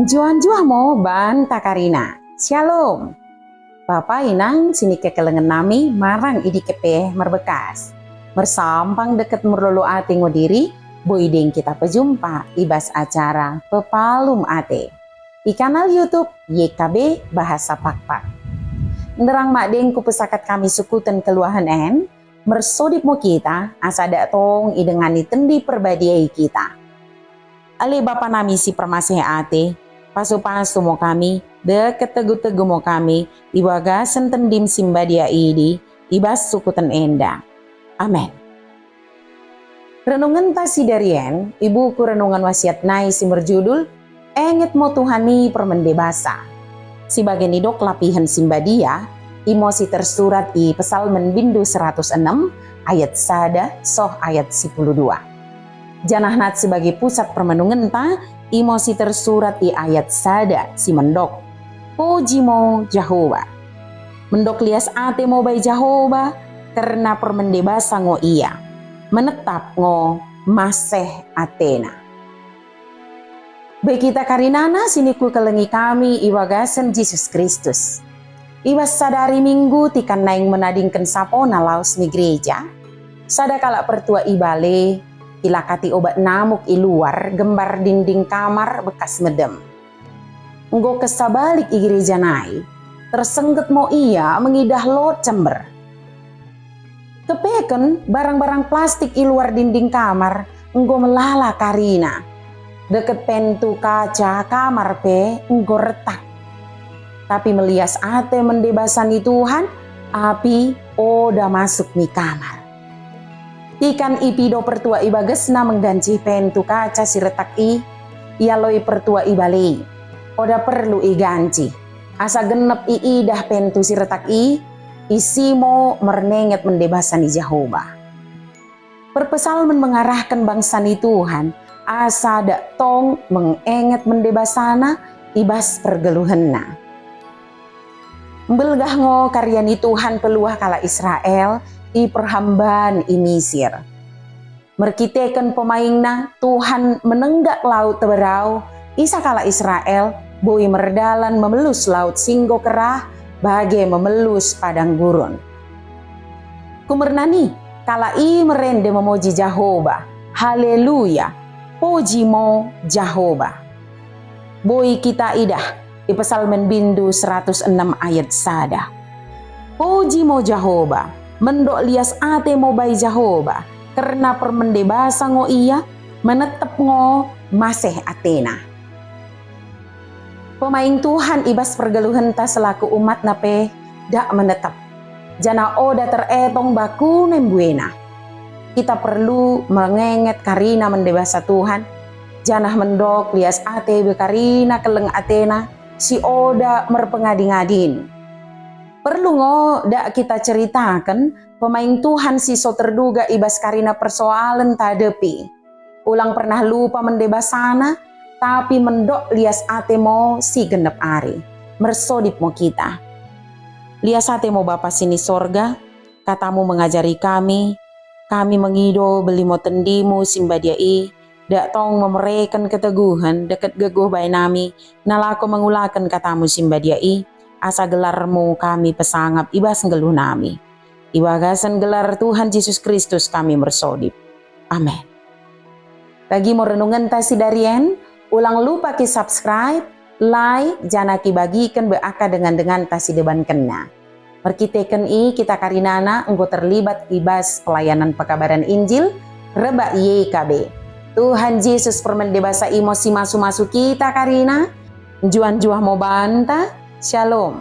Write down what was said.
Juan mo banta Karina. Shalom. Bapak inang sini kekelengan nami marang idi kepe merbekas. Mersampang deket merlolo ate ngodiri, boideng kita pejumpa ibas acara Pepalum Ate. Di kanal YouTube YKB Bahasa Pakpak. Nderang makdeng ku pesakat kami sukutan keluahan en, mersodip mo kita asa datong idengani tendi perbadiai kita. Ale bapa nami si permasih ate, pasu-pasu mo kami, deket tegu-tegu mo kami, iwagasan tendim simbadia idi, ibas sukutan enda. Amen. Renungan tasi darien, ibuku renungan wasiat nai si merjudul, enget mo Tuhani permendebasa. Si bagian idok lapihan simbadia, imosi tersurat i Psalmen bindu 106, ayat sada, soh ayat 12. Janahnat sebagai pusat permenungan ta, imosi tersurat i ayat sada si mendok. Puji mo Jehovah. Mendok lias ate mo bay Jehovah, karena permendebasa ngo iya. Menetap ngo maseh atena. Baik kita karinana siniku kelengi kami iwagasan Yesus Kristus. Iwas sadari minggu tikan naing menadingkan sapona laos ni gereja. Sadakala pertua ibale, ilakati obat namuk i luar, gembar dinding kamar bekas medem. Nggo kesabalik i gereja nai, tersengget mo iya mengidah lot cember. Kepeken barang-barang plastik i luar dinding kamar, nggo melala Karina. Deket pintu kaca kamar pe nggo retak. Tapi melias ate mendebasani Tuhan, api oda masuk mi kamar. Ikan ipido pertua ibagesna mengganci pentu kaca si retak ialoi pertua ibali. Oda perlu iganci. Asa genep idah pentu si retak isimo mernenget mendebasani Jehovah. Perpesalmen mengarahkan bangsani Tuhan, asa dak tong mengenget mendebasana ibas pergeluhenna. Mbelgah ngo karyani Tuhan peluah kala Israel, i perhamban i Mesir. Merkiteken pemaingna Tuhan menenggak laut teberau, isa kala Israel boi merdalan memelus laut singgo kerah, bagai memelus padang gurun. Kumernani kala i merende memuji Jehovah, haleluya, puji mo Jehovah. Boi kita idah di Psalmen bindu 106 ayat sada. Puji mo Jehovah. Mendok lias ate mo bay Jehovah, karena permendebasa ngo iya, menetep ngo maseh atena. Pemaing Tuhan ibas pergeluhan ta selaku umat nape, dak menetep. Jana oda teretong baku nembuena. Kita perlu mengenget karina mendebasa Tuhan, janah mendok lias ate be karina keleng atena, si oda merpengadi-ngadin. Perlu ngo dak kita ceritakan pemain Tuhan si so terduga ibas karina persoalan tadepi. Ulang pernah lupa mendebasana, tapi mendok lias ate mo si genep ari. Mersodip mo kita. Lias ate mo Bapa sini sorga, katamu mengajari kami mengido beli mo tendimu simbadiai, dak tong memereken keteguhan deket geguh bay nami, nalako mengulakan katamu simbadiai, asa gelarmu kami pesangap ibas ngeluh nami. Iwagasan gelar Tuhan Yesus Kristus kami mersodip. Amin. Bagi mo renungan tasi darien, ulang lupa ki subscribe, like, jana ki bagikan beaka dengan tasi deban kena. Merkiteken kita karinana enggo terlibat ibas pelayanan pekabaran Injil, reba YKB. Tuhan Yesus permendebasa emosi masu-masu kita karina, juan-juah mo banta. Shalom.